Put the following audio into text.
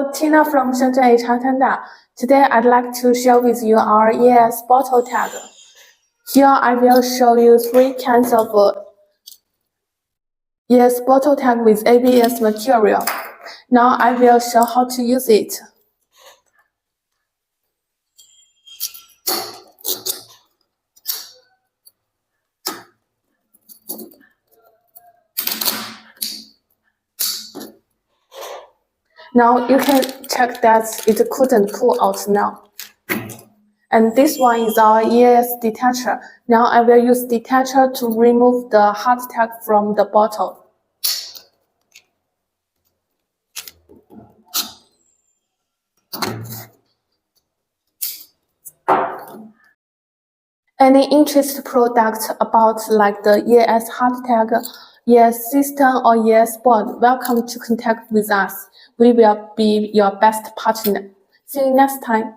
Tina from Shenzhen Hr-tenda. Today I'd like to share with you our EAS bottle tag. Here I will show you 3 kinds of EAS bottle tag with ABS material. Now I will show how to use it. Now you can check that it couldn't pull out now. And this one is our EAS detacher. Now I will use detacher to remove the hard tag from the bottle. Any interest products about like the EAS hard tag, EAS system or EAS board, welcome to contact with us. We will be your best partner. See you next time.